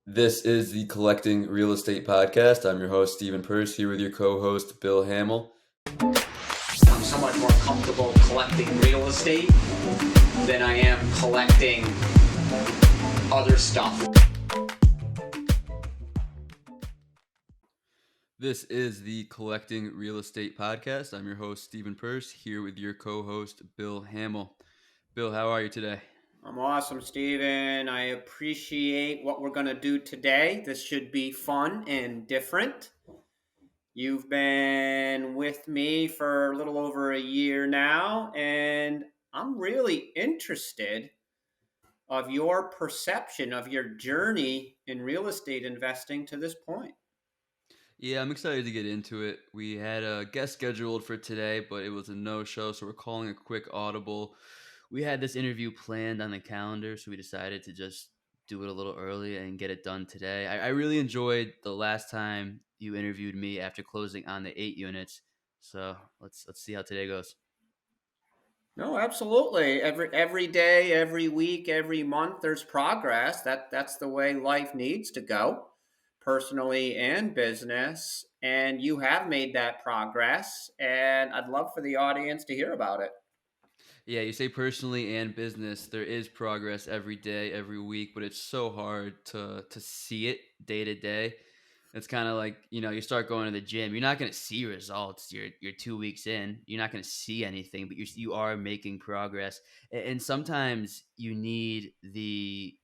This is the Collecting Real Estate Podcast. I'm your host, Stephen Pearse, here with your co host, Bill Hamill. I'm so much more comfortable collecting real estate than I am collecting other stuff. This is the Collecting Real Estate Podcast. I'm your host, Stephen Pearse, here with your co host, Bill Hamill. Bill, how are you today? I'm awesome, Steven. I appreciate what we're going to do today. This should be fun and different. You've been with me for a little over a year now, and I'm really interested of your perception of your journey in real estate investing to this point. Yeah, I'm excited to get into it. We had a guest scheduled for today, but it was a no-show, so we're calling a quick audible. We had this interview planned on the calendar, so we decided to just do it a little early and get it done today. I really enjoyed the last time you interviewed me after closing on the 8 units. So let's see how today goes. No, absolutely. Every day, every week, every month, there's progress. That's the way life needs to go, personally and business. And you have made that progress, and I'd love for the audience to hear about it. Yeah, you say personally and business, there is progress every day, every week, but it's so hard to see it day to day. It's kind of like, you start going to the gym. You're not going to see results. You're 2 weeks in. You're not going to see anything, but you are making progress. And sometimes you need the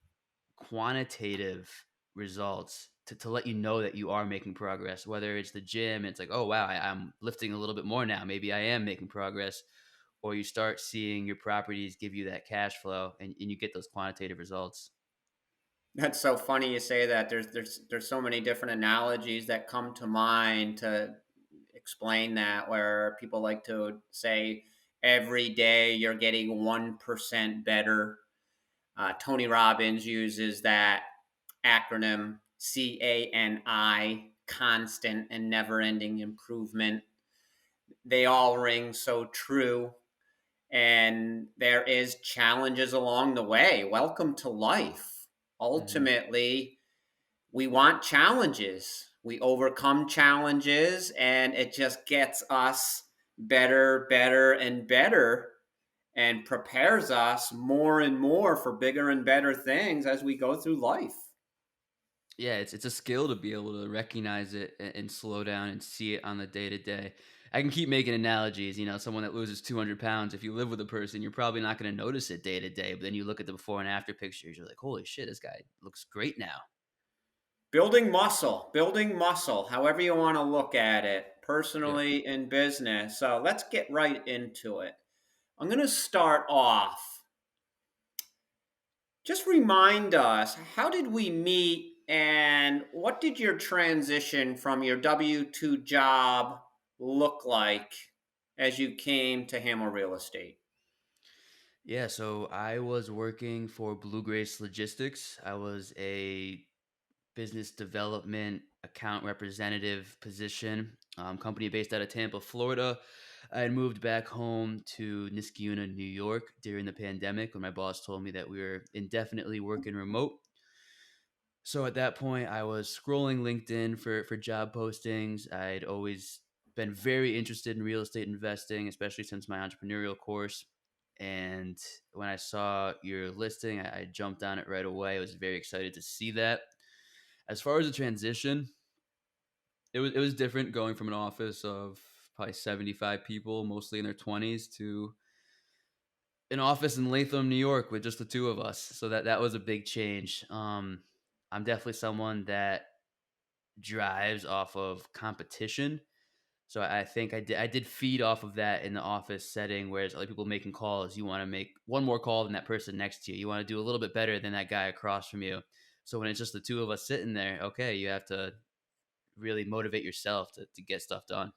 quantitative results to let you know that you are making progress. Whether it's the gym, it's like, oh wow, I'm lifting a little bit more now. Maybe I am making progress. Or you start seeing your properties give you that cash flow, and you get those quantitative results. That's so funny you say that. There's so many different analogies that come to mind to explain that, where people like to say every day you're getting 1% better. Tony Robbins uses that acronym CANI, constant and never ending improvement. They all ring so true. And there is challenges along the way. Welcome to life. Mm-hmm. Ultimately, we want challenges. We overcome challenges, and it just gets us better, better, and better, and prepares us more and more for bigger and better things as we go through life. Yeah, it's a skill to be able to recognize it and slow down and see it on the day to day. I can keep making analogies. Someone that loses 200 pounds, if you live with a person, you're probably not going to notice it day to day. But then you look at the before and after pictures, you're like, holy shit, this guy looks great now. Building muscle, however you want to look at it, Yeah. personally and business. So let's get right into it. I'm going to start off. Just remind us, how did we meet, and what did your transition from your W 2 job look like as you came to Hamill Real Estate? Yeah, so I was working for Blue Grace Logistics. I was a business development account representative position, company based out of Tampa, Florida. I had moved back home to Niskayuna, New York during the pandemic when my boss told me that we were indefinitely working remote. So at that point, I was scrolling LinkedIn for job postings. I'd always been very interested in real estate investing, especially since my entrepreneurial course. And when I saw your listing, I jumped on it right away. I was very excited to see that. As far as the transition, it was different going from an office of probably 75 people, mostly in their 20s, to an office in Latham, New York, with just the two of us. So that was a big change. I'm definitely someone that drives off of competition. So I think I did feed off of that in the office setting, whereas other people making calls, you want to make one more call than that person next to you. You want to do a little bit better than that guy across from you. So when it's just the two of us sitting there, okay, you have to really motivate yourself to get stuff done.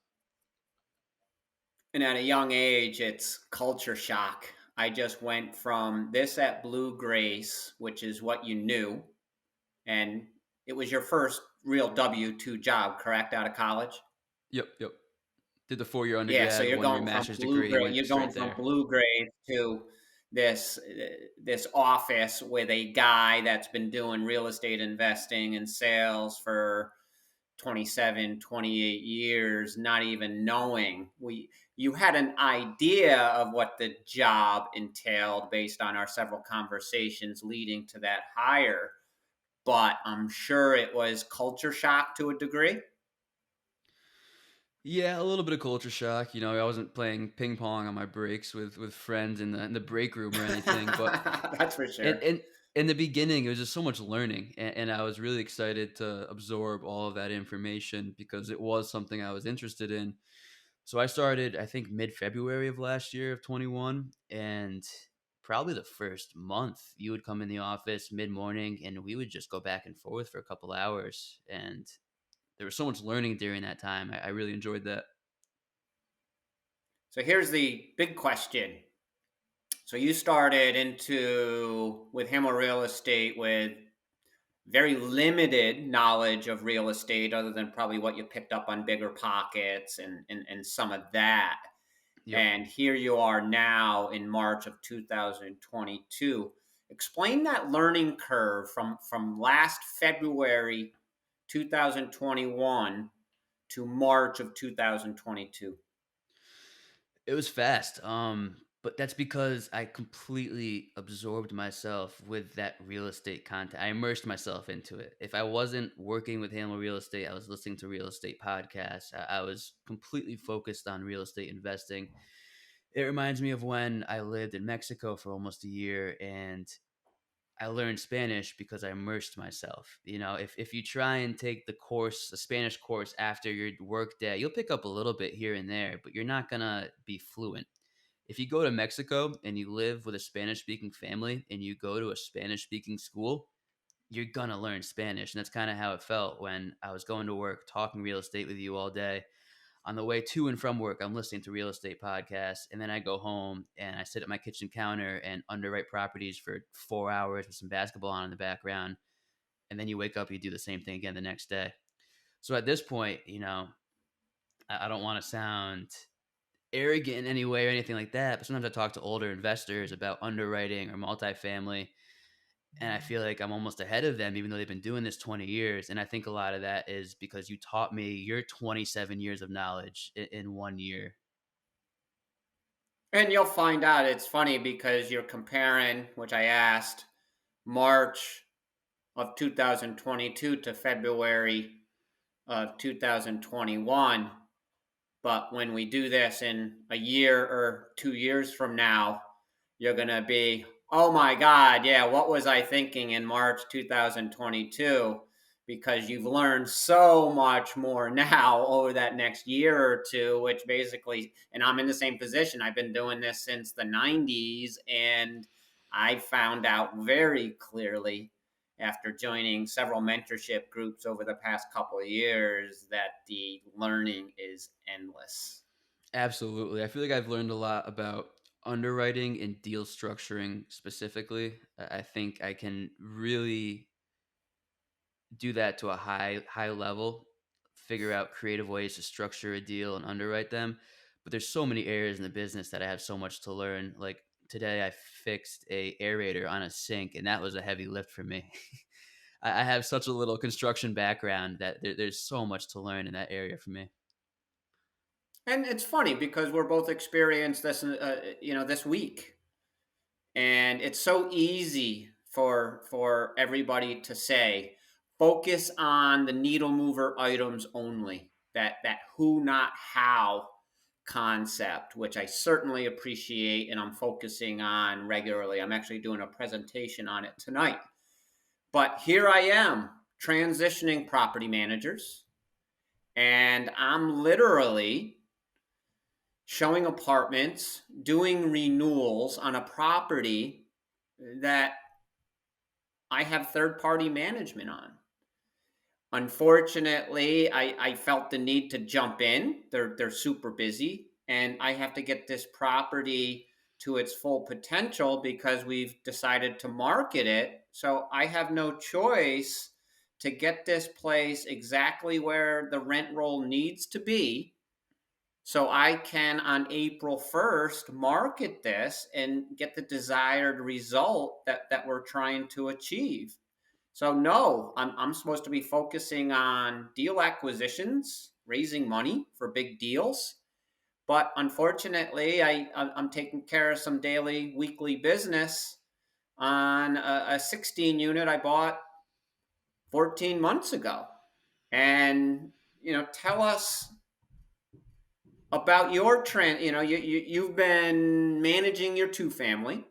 And at a young age, it's culture shock. I just went from this at Blue Grace, which is what you knew, and it was your first real W 2 job, correct, out of college? Yep. Did the 4 year Yeah, so undergrad, you're 1 year going from master's degree, went You're going straight from there. Blue Grace this office with a guy that's been doing real estate investing and sales for 27, 28 years, not even knowing. We You had an idea of what the job entailed based on our several conversations leading to that hire, but I'm sure it was culture shock to a degree. Yeah, a little bit of culture shock. I wasn't playing ping pong on my breaks with friends in the break room or anything. But That's for in sure. in in the beginning, it was just so much learning, and I was really excited to absorb all of that information because it was something I was interested in. So I started, I think, mid-February of last year of 21, and probably the first month, you would come in the office mid-morning, and we would just go back and forth for a couple hours, and there was so much learning during that time. I really enjoyed that. So here's the big question. So you started into with Hamel Real Estate with very limited knowledge of real estate, other than probably what you picked up on Bigger Pockets and some of that. Yep. And here you are now in March of 2022. Explain that learning curve from last February 2021 to March of 2022. It was fast, but that's because I completely absorbed myself with that real estate content. I immersed myself into it. If I wasn't working with Hamel Real Estate, I was listening to real estate podcasts. I was completely focused on real estate investing. It reminds me of when I lived in Mexico for almost a year, and I learned Spanish because I immersed myself. If you try and take the Spanish course after your work day, you'll pick up a little bit here and there, but you're not gonna be fluent. If you go to Mexico and you live with a Spanish speaking family and you go to a Spanish speaking school, you're gonna learn Spanish. And that's kind of how it felt when I was going to work, talking real estate with you all day. On the way to and from work, I'm listening to real estate podcasts, and then I go home and I sit at my kitchen counter and underwrite properties for 4 hours with some basketball on in the background. And then you wake up, you do the same thing again the next day. So at this point, I don't want to sound arrogant in any way or anything like that, but sometimes I talk to older investors about underwriting or multifamily, and I feel like I'm almost ahead of them, even though they've been doing this 20 years. And I think a lot of that is because you taught me your 27 years of knowledge in 1 year. And you'll find out it's funny because you're comparing, which I asked, March of 2022 to February of 2021. But when we do this in a year or 2 years from now, you're going to be, oh my God, yeah, what was I thinking in March 2022? Because you've learned so much more now over that next year or two, which basically, and I'm in the same position. I've been doing this since the 90s, and I found out very clearly after joining several mentorship groups over the past couple of years that the learning is endless. Absolutely. I feel like I've learned a lot about underwriting and deal structuring specifically. I think I can really do that to a high level, figure out creative ways to structure a deal and underwrite them. But there's so many areas in the business that I have so much to learn. Like today, I fixed a aerator on a sink, and that was a heavy lift for me. I have such a little construction background that there's so much to learn in that area for me. And it's funny because we're both experienced this, this week, and it's so easy for everybody to say, focus on the needle mover items only. That who not how concept, which I certainly appreciate, and I'm focusing on regularly. I'm actually doing a presentation on it tonight. But here I am transitioning property managers, and I'm literally showing apartments, doing renewals on a property that I have third party management on. Unfortunately, I felt the need to jump in. They're super busy, and I have to get this property to its full potential because we've decided to market it. So I have no choice to get this place exactly where the rent roll needs to be so I can on April 1st market this and get the desired result that we're trying to achieve. So no, I'm supposed to be focusing on deal acquisitions, raising money for big deals. But unfortunately, I'm taking care of some daily, weekly business on a 16 unit I bought 14 months ago. And, tell us about your trend. You've been managing your two family.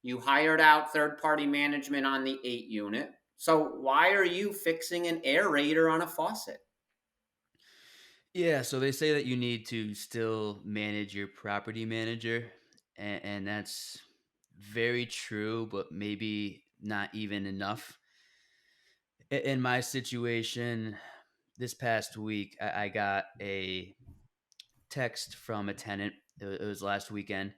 You hired out third party management on the 8 unit. So why are you fixing an aerator on a faucet? Yeah, so they say that you need to still manage your property manager, and that's very true, but maybe not even enough. In my situation, this past week, I got a text from a tenant. It was last weekend,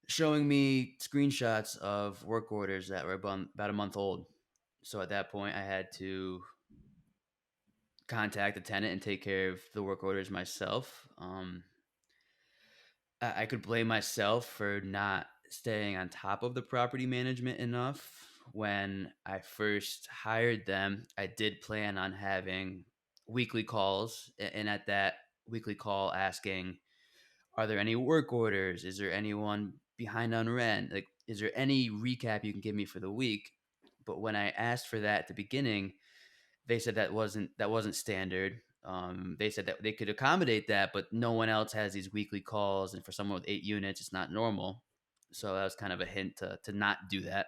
showing me screenshots of work orders that were about a month old. So at that point, I had to contact the tenant and take care of the work orders myself. I could blame myself for not staying on top of the property management enough. When I first hired them, I did plan on having weekly calls, and at that weekly call, asking, "Are there any work orders? Is there anyone behind on rent? Like, is there any recap you can give me for the week?" But when I asked for that at the beginning, they said that wasn't standard. They said that they could accommodate that, but no one else has these weekly calls, and for someone with 8 units, it's not normal. So that was kind of a hint to not do that.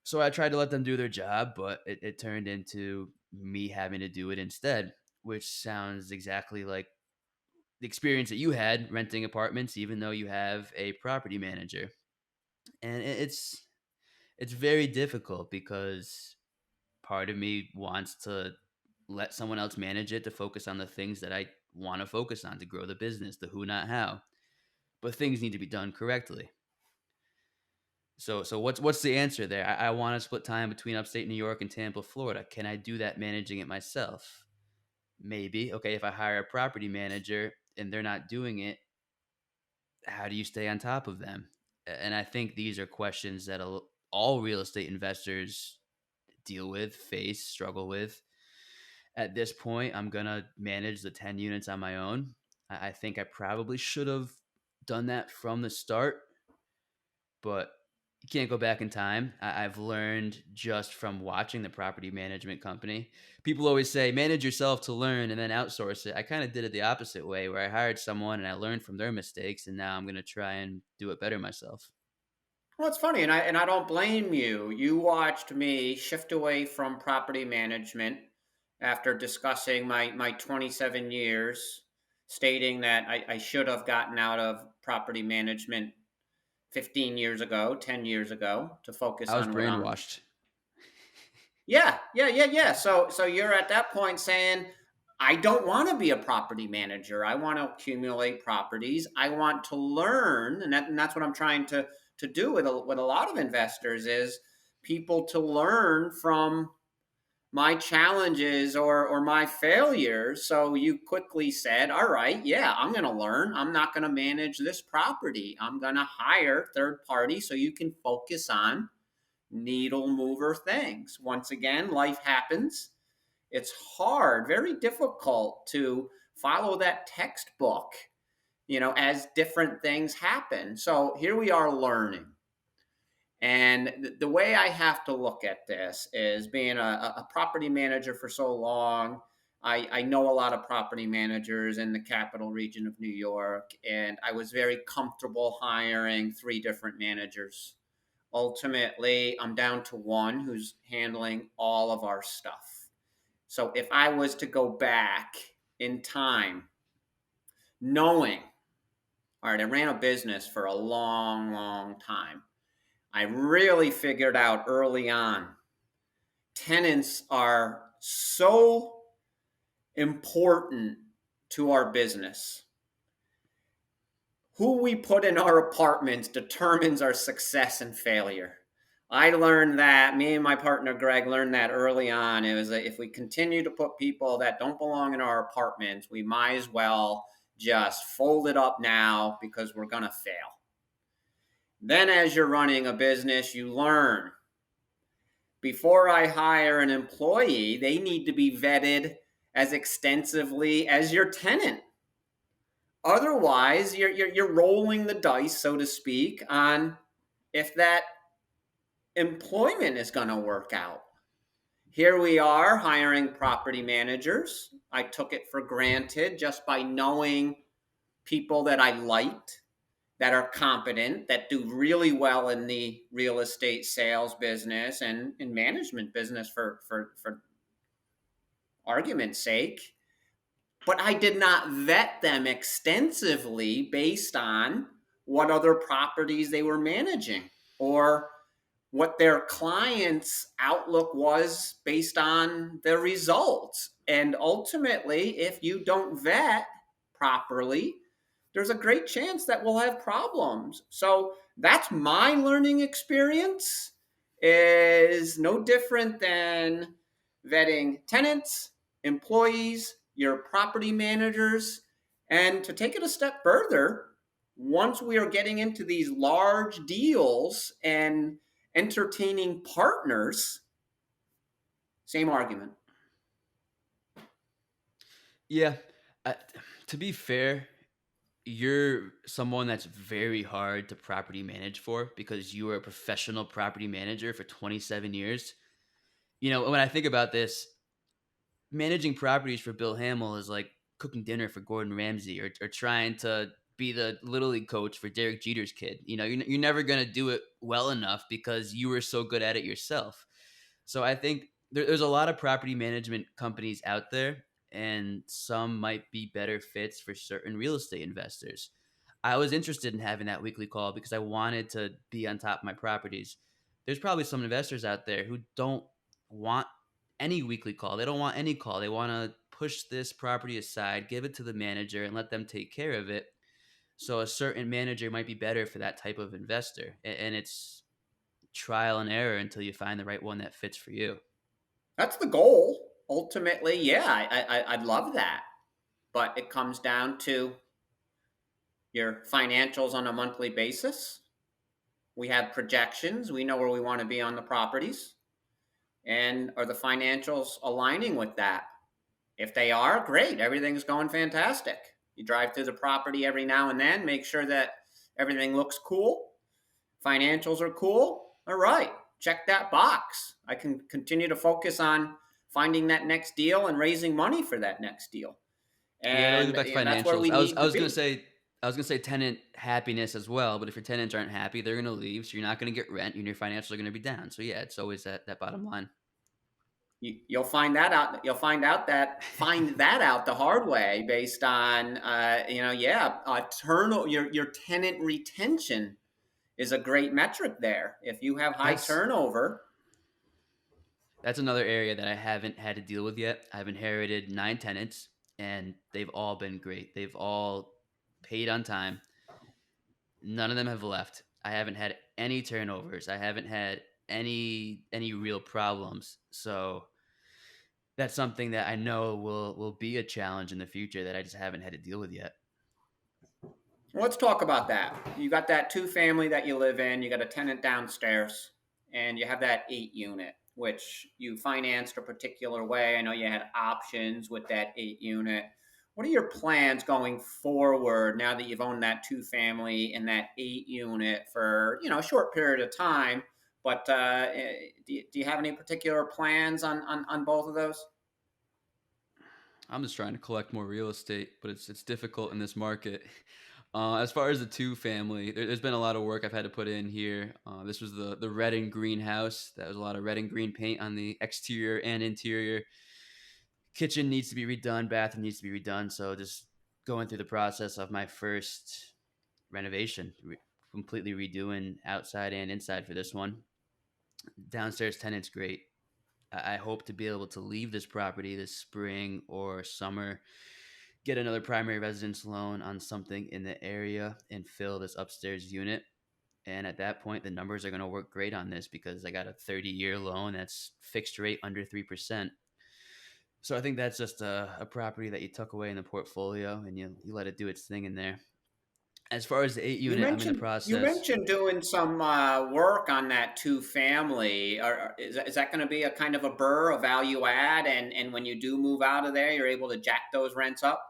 So I tried to let them do their job, but it turned into me having to do it instead, which sounds exactly like the experience that you had renting apartments, even though you have a property manager. And it's very difficult because part of me wants to let someone else manage it to focus on the things that I want to focus on to grow the business, the who, not how. But things need to be done correctly. So what's the answer there? I want to split time between upstate New York and Tampa, Florida. Can I do that managing it myself? Maybe. Okay, if I hire a property manager and they're not doing it, how do you stay on top of them? And I think these are questions that all real estate investors deal with, face, struggle with. At this point, I'm gonna manage the 10 units on my own. I think I probably should have done that from the start, but you can't go back in time. I've learned just from watching the property management company. People always say manage yourself to learn and then outsource it. I kind of did it the opposite way, where I hired someone and I learned from their mistakes, and now I'm going to try and do it better myself. Well, it's funny, and I don't blame you. You watched me shift away from property management after discussing my 27 years, stating that I should have gotten out of property management 15 years ago, 10 years ago, to focus I was on what I'm. brainwashed. Yeah, yeah, yeah, yeah. So you're at that point saying, I don't want to be a property manager. I want to accumulate properties. I want to learn, and that's what I'm trying to do with a lot of investors is people to learn from my challenges or my failures. So you quickly said, all right, yeah, I'm going to learn. I'm not going to manage this property. I'm going to hire third party so you can focus on needle mover things. Once again, life happens. It's hard, very difficult to follow that textbook, as different things happen. So here we are learning. And the way I have to look at this is being a property manager for so long. I know a lot of property managers in the capital region of New York, and I was very comfortable hiring three different managers. Ultimately, I'm down to one who's handling all of our stuff. So if I was to go back in time, knowing, all right, I ran a business for a long, long time. I really figured out early on tenants are so important to our business. Who we put in our apartments determines our success and failure. I learned that, me and my partner Greg learned that early on. It was that if we continue to put people that don't belong in our apartments, we might as well Just fold it up now because we're going to fail. Then, as you're running a business, you learn before I hire an employee, they need to be vetted as extensively as your tenant. Otherwise, you're rolling the dice, so to speak, on if that employment is going to work out. Here we are hiring property managers. I took it for granted just by knowing people that I liked, that are competent, that do really well in the real estate sales business and in management business for argument's sake. But I did not vet them extensively based on what other properties they were managing or what their clients' outlook was based on their results. And ultimately, if you don't vet properly, there's a great chance that we'll have problems. So that's my learning experience is no different than vetting tenants, employees, your property managers, and to take it a step further, once we are getting into these large deals and entertaining partners, same argument. Yeah. I, to be fair, you're someone that's very hard to property manage for because you were a professional property manager for 27 years. When I think about this, managing properties for Bill Hamill is like cooking dinner for Gordon Ramsay or trying to be the little league coach for Derek Jeter's kid. You're never going to do it well enough because you were so good at it yourself. So I think there's a lot of property management companies out there, and some might be better fits for certain real estate investors. I was interested in having that weekly call because I wanted to be on top of my properties. There's probably some investors out there who don't want any weekly call. They don't want any call. They want to push this property aside, give it to the manager, and let them take care of it. So a certain manager might be better for that type of investor. And it's trial and error until you find the right one that fits for you. That's the goal. Ultimately, yeah, I'd love that. But it comes down to your financials on a monthly basis. We have projections. We know where we want to be on the properties. And are the financials aligning with that? If they are, great. Everything's going fantastic. You drive through the property every now and then, make sure that everything looks cool. Financials are cool. All right, check that box. I can continue to focus on finding that next deal and raising money for that next deal. Yeah, it always goes And back to that's where we financials. I was need I to was gonna be. say I was gonna say tenant happiness as well, but if your tenants aren't happy, they're gonna leave, so you're not gonna get rent, and your financials are gonna be down. So yeah, it's always that bottom line. You'll find that out. You'll find that out the hard way based on yeah, your tenant retention is a great metric there. If you have high That's turnover, that's another area that I haven't had to deal with yet. I've inherited 9 tenants, and they've all been great. They've all paid on time. None of them have left. I haven't had any turnovers. I haven't had any real problems. So that's something that I know will be a challenge in the future that I just haven't had to deal with yet. let's talk about that. You got that two family that you live in, you got a tenant downstairs, and you have that 8 unit, which you financed a particular way. I know you had options with that 8 unit. What are your plans going forward now that you've owned that two family and that 8 unit for a short period of time? But do you have any particular plans on both of those? I'm just trying to collect more real estate, but it's difficult in this market. As far as the two family, there's been a lot of work I've had to put in here. This was the red and green house. That was a lot of red and green paint on the exterior and interior. Kitchen needs to be redone, bathroom needs to be redone. So just going through the process of my first renovation, completely redoing outside and inside for this one. Downstairs tenant's great. I hope to be able to leave this property this spring or summer, get another primary residence loan on something in the area, and fill this upstairs unit. And at that point, the numbers are going to work great on this because I got a 30-year loan that's fixed rate under 3%. So I think that's just a property that you tuck away in the portfolio and you let it do its thing in there. As far as the eight You unit, I'm in the mentioned you process. mentioned doing some work on that two family. Is that going to be a kind of a burr, a value add, and when you do move out of there, you're able to jack those rents up?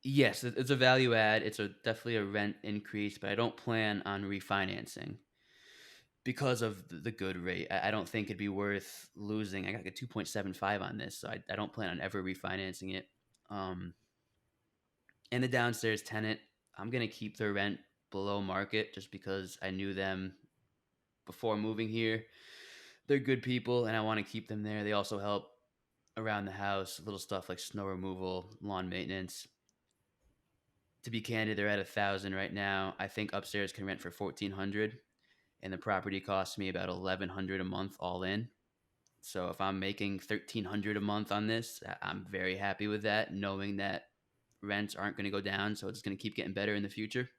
Yes, it's a value add. It's a definitely a rent increase, but I don't plan on refinancing because of the good rate. I don't think it'd be worth losing. I got like a 2.75 on this, so I don't plan on ever refinancing it. Um, and the downstairs tenant, I'm gonna keep their rent below market just because I knew them before moving here. They're good people, and I want to keep them there. They also help around the house, little stuff like snow removal, lawn maintenance. To be candid, they're at 1,000 right now. I think upstairs can rent for 1,400, and the property costs me about 1,100 a month all in. So if I'm making 1,300 a month on this, I'm very happy with that, knowing that rents aren't going to go down, so it's going to keep getting better in the future.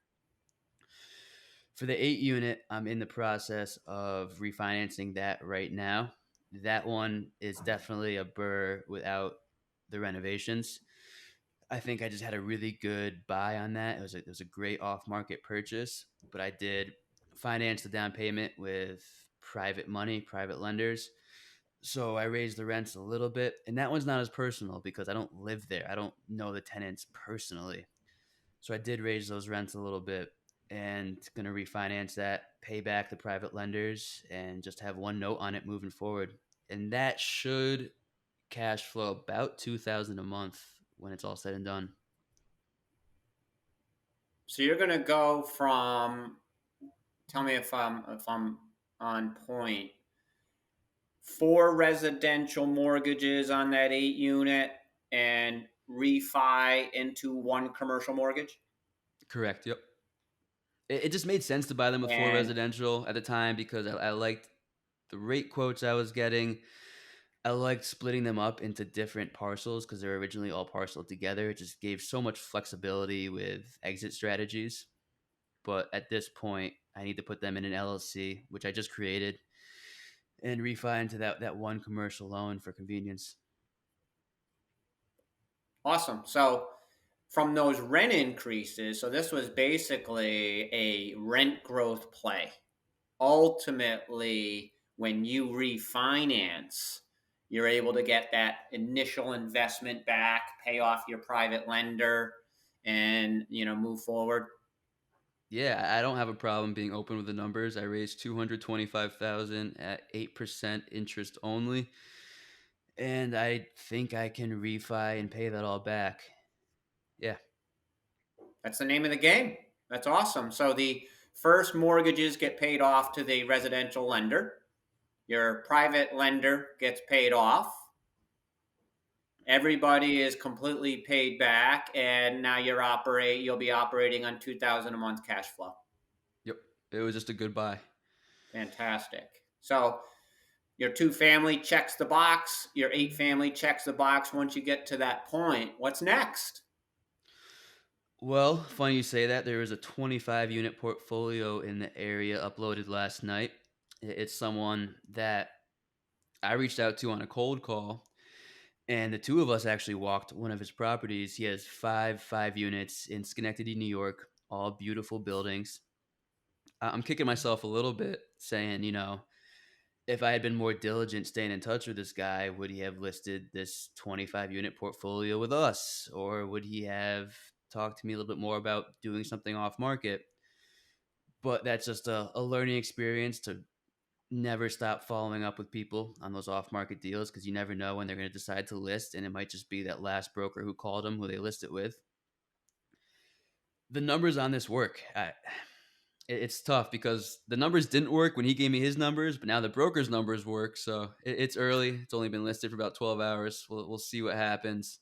For the 8 unit, I'm in the process of refinancing that right now. That one is definitely a burr without the renovations. I think I just had a really good buy on that. It was a great off market purchase, but I did finance the down payment with private money, private lenders. So I raised the rents a little bit, and that one's not as personal because I don't live there. I don't know the tenants personally. So I did raise those rents a little bit and going to refinance that, pay back the private lenders, and just have one note on it moving forward. And that should cash flow about 2,000 a month when it's all said and done. So you're going to go from, tell me if I'm on point, four residential mortgages on that 8 unit and refi into one commercial mortgage. Correct. Yep. It just made sense to buy them before And residential at the time because I liked the rate quotes I was getting. I liked splitting them up into different parcels because they're originally all parceled together. It just gave so much flexibility with exit strategies. But at this point, I need to put them in an LLC, which I just created, and refi into that one commercial loan for convenience. awesome. So from those rent increases, so this was basically a rent growth play. Ultimately, when you refinance, you're able to get that initial investment back, pay off your private lender, and move forward. Yeah, I don't have a problem being open with the numbers. I raised 225,000 at 8% interest only, and I think I can refi and pay that all back. Yeah. That's the name of the game. That's awesome. So the first mortgages get paid off to the residential lender. Your private lender gets paid off. Everybody is completely paid back, and now you'll be operating on 2,000 a month cash flow. Yep. It was just a good buy. Fantastic. So your two family checks the box. Your eight family checks the box. Once you get to that point, what's next? Well, funny you say that. There was a 25-unit portfolio in the area uploaded last night. It's someone that I reached out to on a cold call, and the two of us actually walked one of his properties. He has five units in Schenectady, New York, all beautiful buildings. I'm kicking myself a little bit saying, if I had been more diligent staying in touch with this guy, would he have listed this 25-unit portfolio with us? Or would he have talked to me a little bit more about doing something off market? But that's just a learning experience to never stop following up with people on those off market deals because you never know when they're going to decide to list. And it might just be that last broker who called them who they list it with. The numbers on this work. It's tough because the numbers didn't work when he gave me his numbers, but now the broker's numbers work. So it's early. It's only been listed for about 12 hours. We'll see what happens.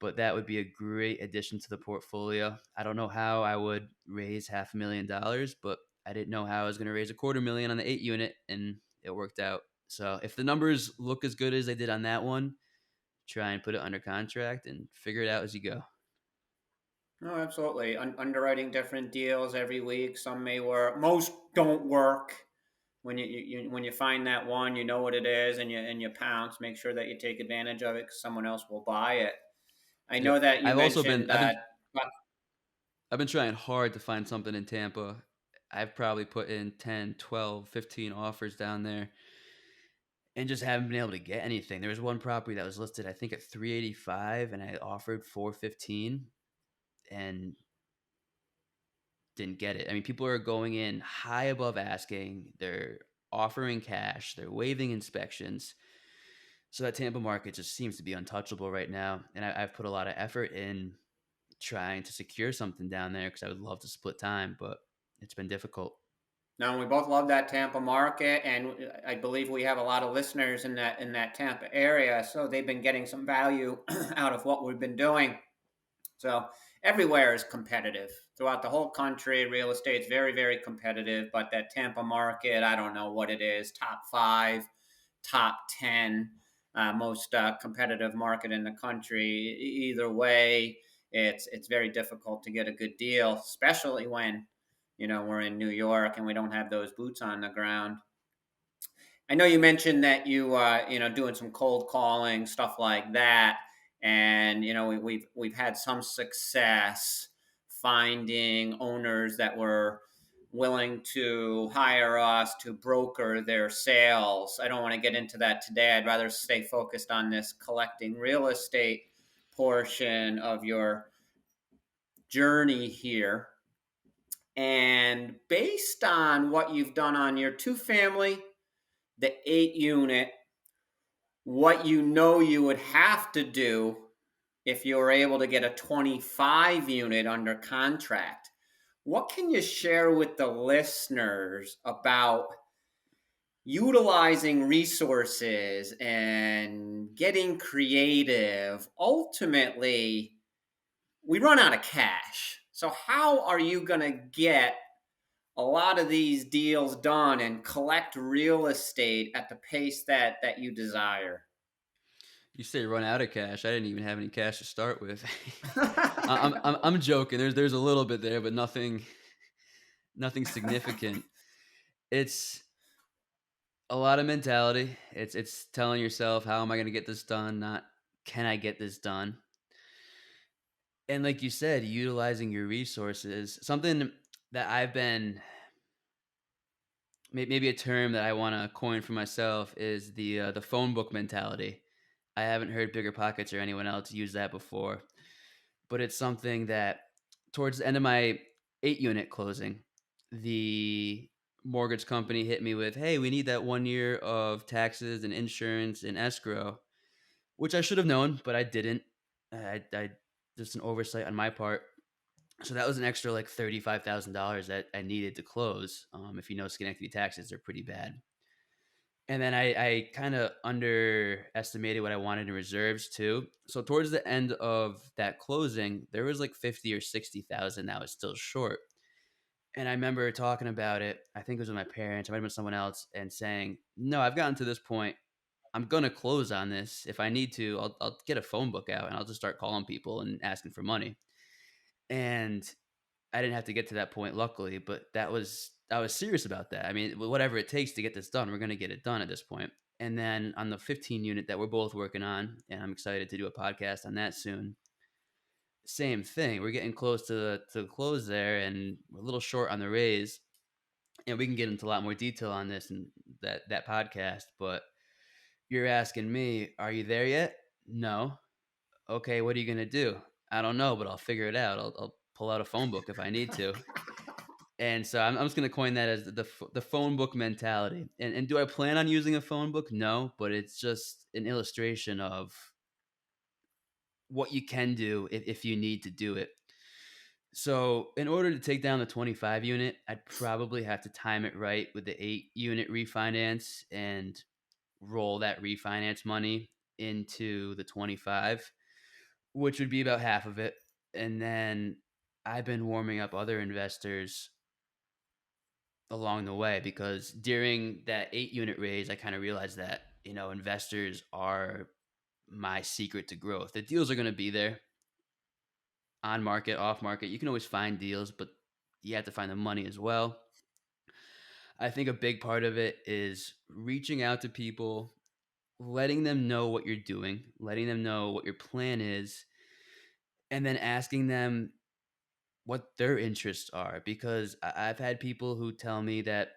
But that would be a great addition to the portfolio. I don't know how I would raise $500,000, but I didn't know how I was going to raise a 250,000 on the 8 unit, and it worked out. So if the numbers look as good as they did on that one, try and put it under contract and figure it out as you go. No, absolutely. Underwriting different deals every week. Some may work. Most don't work. When you find that one, you know what it is, and you pounce. Make sure that you take advantage of it because someone else will buy it. I Yep. know that you I've also been mentioned I've been that. I've been trying hard to find something in Tampa. I've probably put in 10, 12, 15 offers down there and just haven't been able to get anything. There was one property that was listed, I think, at 385 and I offered 415 and didn't get it. I mean, people are going in high above asking. They're offering cash. They're waiving inspections. So that Tampa market just seems to be untouchable right now. And I've put a lot of effort in trying to secure something down there because I would love to split time, but it's been difficult. Now we both love that Tampa market, and I believe we have a lot of listeners in that Tampa area, so they've been getting some value out of what we've been doing. So everywhere is competitive throughout the whole country. Real estate's very, very competitive, but that Tampa market, I don't know what it is, top five, top 10, most competitive market in the country. Either way, it's very difficult to get a good deal, especially when we're in New York and we don't have those boots on the ground. I know you mentioned that doing some cold calling, stuff like that, and we've had some success finding owners that were willing to hire us to broker their sales. I don't want to get into that today. I'd rather stay focused on this collecting real estate portion of your journey here. And based on what you've done on your two family, the 8 unit, what you would have to do if you were able to get a 25 unit under contract. What can you share with the listeners about utilizing resources and getting creative? Ultimately, we run out of cash. So, how are you going to get a lot of these deals done and collect real estate at the pace that you desire? You say run out of cash. I didn't even have any cash to start with. I'm joking. There's a little bit there, but nothing significant. It's a lot of mentality. It's telling yourself, how am I going to get this done? Not can I get this done? And like you said, utilizing your resources. Something that I've been maybe a term that I want to coin for myself is the phone book mentality. I haven't heard Bigger Pockets or anyone else use that before, but it's something that towards the end of my 8 unit closing, the mortgage company hit me with, "Hey, we need that 1 year of taxes and insurance and escrow," which I should have known, but I didn't. I just an oversight on my part. So that was an extra like $35,000 that I needed to close. If you know Schenectady taxes, they're pretty bad. And then I kind of underestimated what I wanted in reserves too. So towards the end of that closing, there was like 50 or 60,000 that was still short. And I remember talking about it. I think it was with my parents. I might have been someone else, and saying, "No, I've gotten to this point. I'm gonna close on this. If I need to, I'll get a phone book out and I'll just start calling people and asking for money." And I didn't have to get to that point, luckily, but I was serious about that. I mean, whatever it takes to get this done, we're gonna get it done at this point. And then on the 15 unit that we're both working on, and I'm excited to do a podcast on that soon. Same thing. We're getting close to the close there, and we're a little short on the raise. And we can get into a lot more detail on this and that podcast. But you're asking me, are you there yet? No. Okay, what are you gonna do? I don't know, but I'll figure it out. I'll pull out a phone book if I need to. And so I'm just going to coin that as the phone book mentality. And do I plan on using a phone book? No, but it's just an illustration of what you can do if you need to do it. So in order to take down the 25 unit, I'd probably have to time it right with the 8 unit refinance and roll that refinance money into the 25, which would be about half of it. And then I've been warming up other investors along the way, because during that 8 unit raise, I kind of realized that, investors are my secret to growth. The deals are going to be there on market, off market. You can always find deals, but you have to find the money as well. I think a big part of it is reaching out to people, letting them know what you're doing, letting them know what your plan is, and then asking them what their interests are. Because I've had people who tell me that,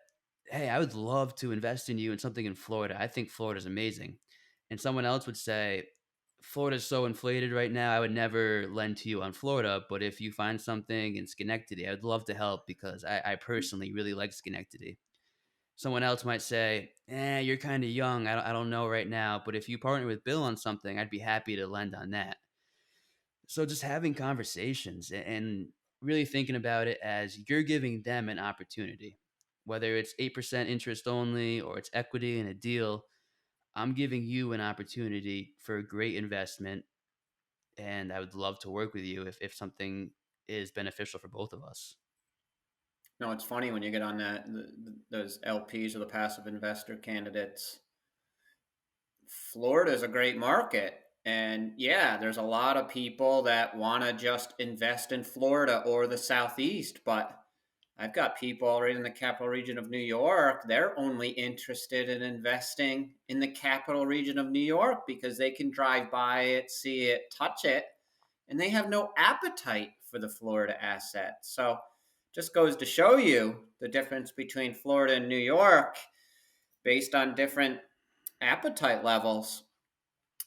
hey, I would love to invest in you in something in Florida. I think Florida's amazing. And someone else would say, Florida's so inflated right now. I would never lend to you on Florida. But if you find something in Schenectady, I would love to help because I personally really like Schenectady. Someone else might say, you're kind of young. I don't know right now. But if you partner with Bill on something, I'd be happy to lend on that. So just having conversations and really thinking about it as you're giving them an opportunity, whether it's 8% interest only or it's equity in a deal. I'm giving you an opportunity for a great investment, and I would love to work with you if something is beneficial for both of us. No, it's funny when you get on those LPs or the passive investor candidates. Florida is a great market. And yeah, there's a lot of people that want to just invest in Florida or the Southeast, but I've got people right in the capital region of New York. They're only interested in investing in the capital region of New York because they can drive by it, see it, touch it, and they have no appetite for the Florida asset. So just goes to show you the difference between Florida and New York based on different appetite levels.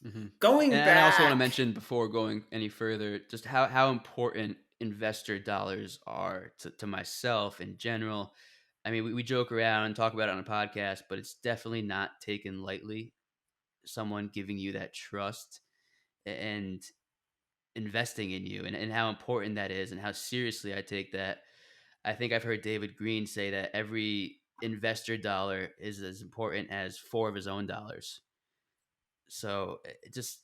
Mhm. Going And I also want to back, mention before going any further, just how important investor dollars are to myself in general. I mean, we joke around and talk about it on a podcast, but it's definitely not taken lightly. Someone giving you that trust and investing in you, and how important that is and how seriously I take that. I think I've heard David Green say that every investor dollar is as important as four of his own dollars. So it's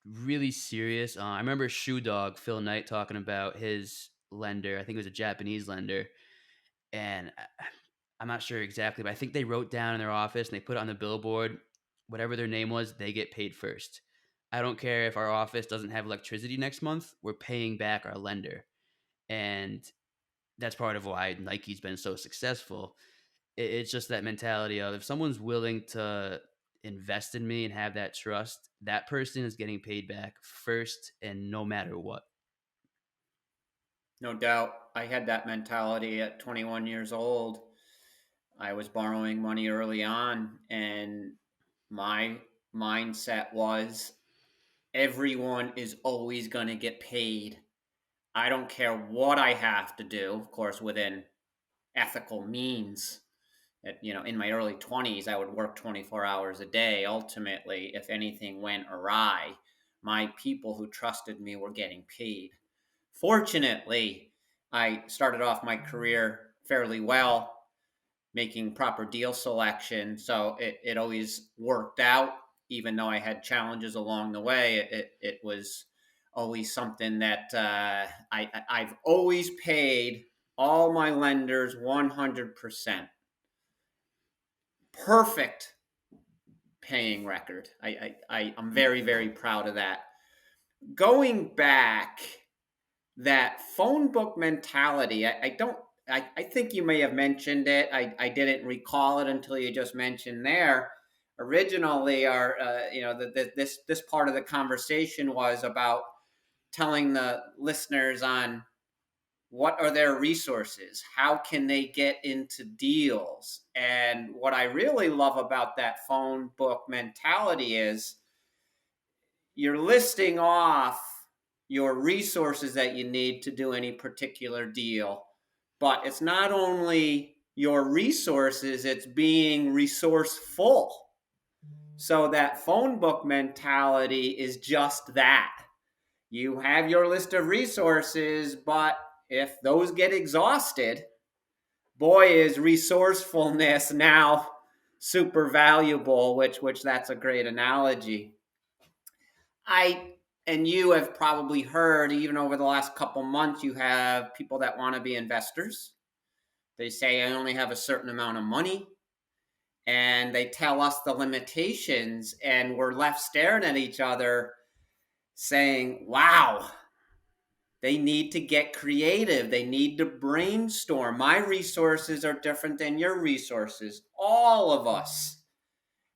really serious. I remember Shoe Dog Phil Knight talking about his lender. I think it was a Japanese lender, and I'm not sure exactly, but I think they wrote down in their office and they put it on the billboard, whatever their name was, they get paid first. I don't care if our office doesn't have electricity next month, we're paying back our lender. And that's part of why Nike's been so successful. It's just that mentality of if someone's willing to invest in me and have that trust, that person is getting paid back first and no matter what. no doubt, I had that mentality at 21 years old. I was borrowing money early on, and my mindset was everyone is always going to get paid. I don't care what I have to do, of course, within ethical means. In my early 20s, I would work 24 hours a day. Ultimately, if anything went awry, my people who trusted me were getting paid. Fortunately, I started off my career fairly well, making proper deal selection. So it always worked out, even though I had challenges along the way. It was always something that I've always paid all my lenders 100%. Perfect paying record. I'm very, very proud of that. Going back, that phone book mentality, I don't, I think you may have mentioned it. I didn't recall it until you just mentioned there. Originally, this part of the conversation was about telling the listeners on what are their resources, how can they get into deals. And what I really love about that phone book mentality is you're listing off your resources that you need to do any particular deal. But it's not only your resources, it's being resourceful. So that phone book mentality is just that. You have your list of resources, but if those get exhausted, boy, is resourcefulness now super valuable, which that's a great analogy. I and you have probably heard, even over the last couple months, you have people that want to be investors. They say I only have a certain amount of money, and they tell us the limitations, and we're left staring at each other saying, wow, They need to get creative. They need to brainstorm. My resources are different than your resources. All of us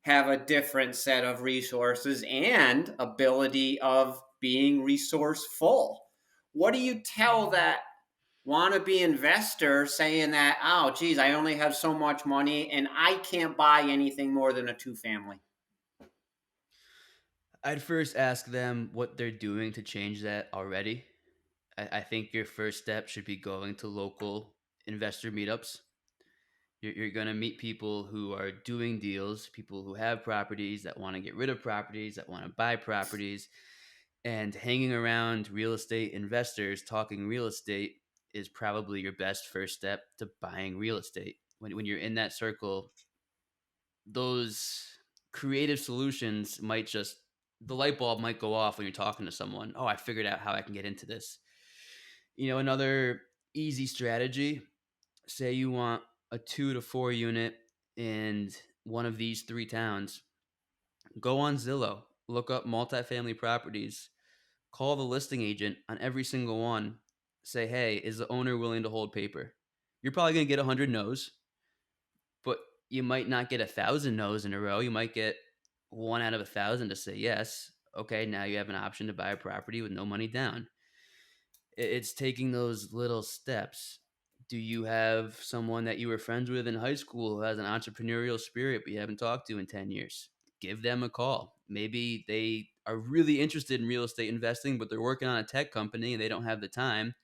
have a different set of resources and ability of being resourceful. What do you tell that wannabe investor saying that, oh, geez, I only have so much money and I can't buy anything more than a two family? I'd first ask them what they're doing to change that already. I think your first step should be going to local investor meetups. You're going to meet people who are doing deals, people who have properties that want to get rid of properties, that want to buy properties, and hanging around real estate investors talking real estate is probably your best first step to buying real estate. When you're in that circle, those creative solutions might just, the light bulb might go off when you're talking to someone. Oh, I figured out how I can get into this. Another easy strategy, say you want a 2 to 4 unit in one of these three towns, go on Zillow, look up multifamily properties, call the listing agent on every single one, say, hey, is the owner willing to hold paper? You're probably going to get 100 no's, but you might not get 1,000 no's in a row. You might get one out of 1,000 to say yes. Okay, now you have an option to buy a property with no money down. It's taking those little steps. Do you have someone that you were friends with in high school who has an entrepreneurial spirit but you haven't talked to in 10 years? Give them a call. Maybe they are really interested in real estate investing, but they're working on a tech company and they don't have the time.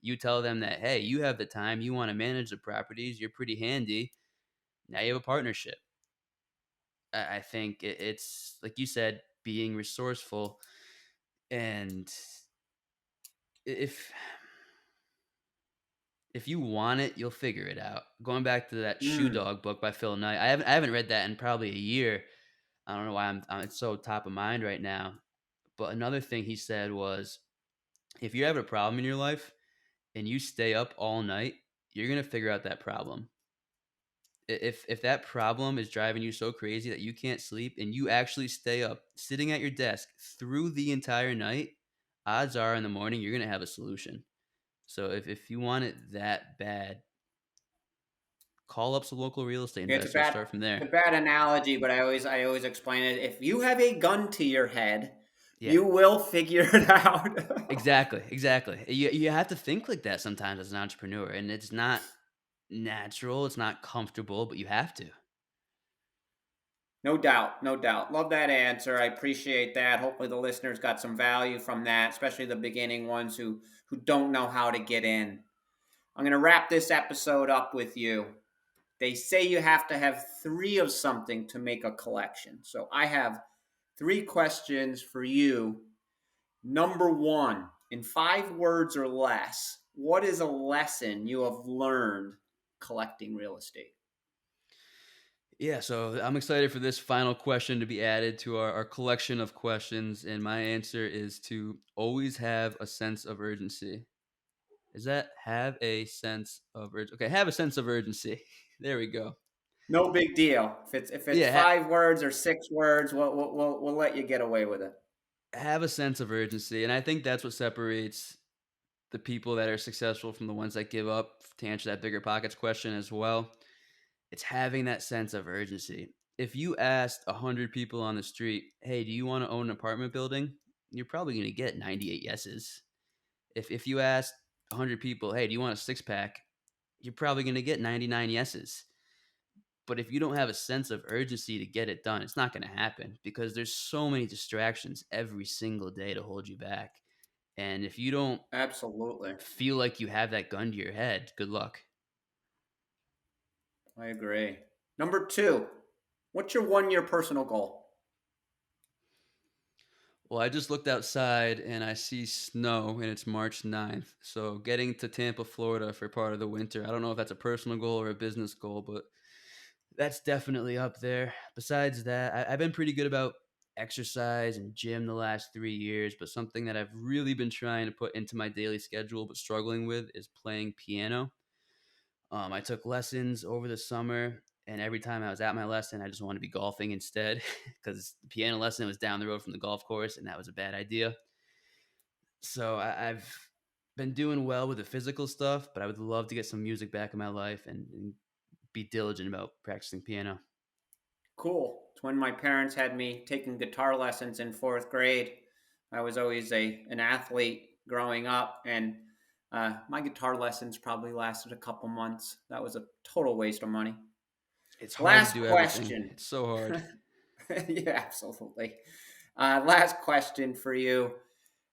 You tell them that, hey, you have the time, you want to manage the properties, you're pretty handy. Now you have a partnership. I think it's, like you said, being resourceful. And if if you want it, you'll figure it out. Going back to that Shoe Mm. Dog book by Phil Knight, I haven't read that in probably a year. I don't know why it's so top of mind right now. But another thing he said was, if you have a problem in your life and you stay up all night, you're gonna figure out that problem. If that problem is driving you so crazy that you can't sleep and you actually stay up sitting at your desk through the entire night, odds are in the morning you're gonna have a solution. So if you want it that bad, call up some local real estate Yeah, investors, start from it's there. a bad analogy, but I always explain it. If you have a gun to your head, Yeah, you will figure it out. exactly, exactly. You have to think like that sometimes as an entrepreneur, and it's not natural, it's not comfortable, but you have to. No doubt, no doubt. Love that answer. I appreciate that. Hopefully the listeners got some value from that, especially the beginning ones who don't know how to get in. I'm going to wrap this episode up with you. They say you have to have three of something to make a collection. So I have three questions for you. Number one, in 5 words or less, what is a lesson you have learned collecting real estate? Yeah, so I'm excited for this final question to be added to our collection of questions, and my answer is to always have a sense of urgency. Is that have a sense of urgency? Okay, have a sense of urgency. There we go. No big deal. If it's Yeah, 5 words or 6 words, we'll let you get away with it. have a sense of urgency, and I think that's what separates the people that are successful from the ones that give up. To answer that bigger pockets question as well, it's having that sense of urgency. If you asked 100 people on the street, hey, do you want to own an apartment building? You're probably going to get 98 yeses. If you asked 100 people, hey, do you want a six pack? You're probably going to get 99 yeses. But if you don't have a sense of urgency to get it done, it's not going to happen because there's so many distractions every single day to hold you back. And if you don't Absolutely. feel like you have that gun to your head, good luck. I agree. Number two, what's your 1 year personal goal? Well, I just looked outside and I see snow and it's March 9th. So getting to Tampa, Florida for part of the winter. I don't know if that's a personal goal or a business goal, but that's definitely up there. Besides that, I've been pretty good about exercise and gym the last 3 years, but something that I've really been trying to put into my daily schedule but struggling with is playing piano. I took lessons over the summer, and every time I was at my lesson, I just wanted to be golfing instead because the piano lesson was down the road from the golf course, and that was a bad idea. So I've been doing well with the physical stuff, but I would love to get some music back in my life and be diligent about practicing piano. Cool. It's when my parents had me taking guitar lessons in fourth grade. I was always an athlete growing up, and my guitar lessons probably lasted a couple months. That was a total waste of money. It's hard to Last do everything. question. It's so hard. Yeah, absolutely. Last question for you.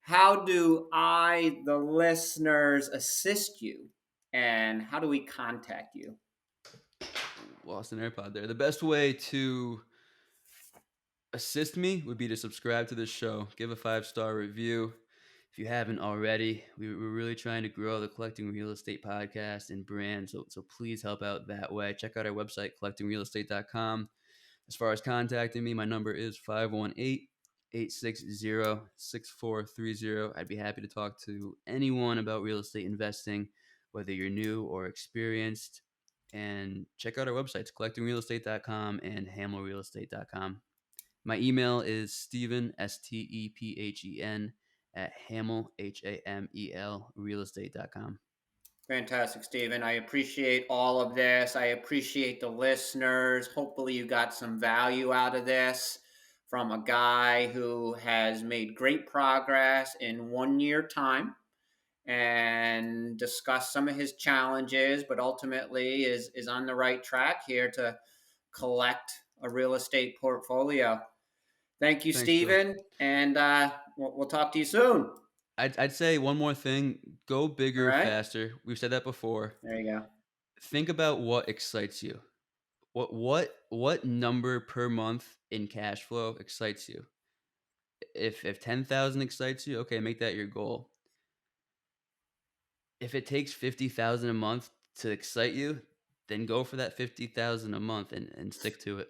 How do I, the listeners, assist you? And how do we contact you? Lost an AirPod there. The best way to assist me would be to subscribe to this show, give a 5-star review. If you haven't already, we're really trying to grow the Collecting Real Estate podcast and brand. So please help out that way. Check out our website, collectingrealestate.com. As far as contacting me, my number is 518-860-6430. I'd be happy to talk to anyone about real estate investing, whether you're new or experienced. And check out our websites, collectingrealestate.com and hamelrealestate.com. My email is Stephen, Stephen, at Hamel, Hamel, realestate.com. Fantastic, Stephen. I appreciate all of this. I appreciate the listeners. Hopefully, you got some value out of this from a guy who has made great progress in 1 year time and discussed some of his challenges, but ultimately is on the right track here to collect a real estate portfolio. Thank you, Thanks, Bill. Stephen, and we'll talk to you soon. I'd say one more thing, go All bigger, right, faster. We've said that before. there you go. Think about what excites you. What number per month in cash flow excites you? If 10,000 excites you, okay, make that your goal. If it takes 50,000 a month to excite you, then go for that 50,000 a month and stick to it.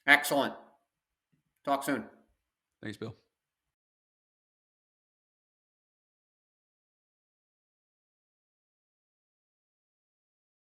Excellent. Talk soon. Thanks, Bill.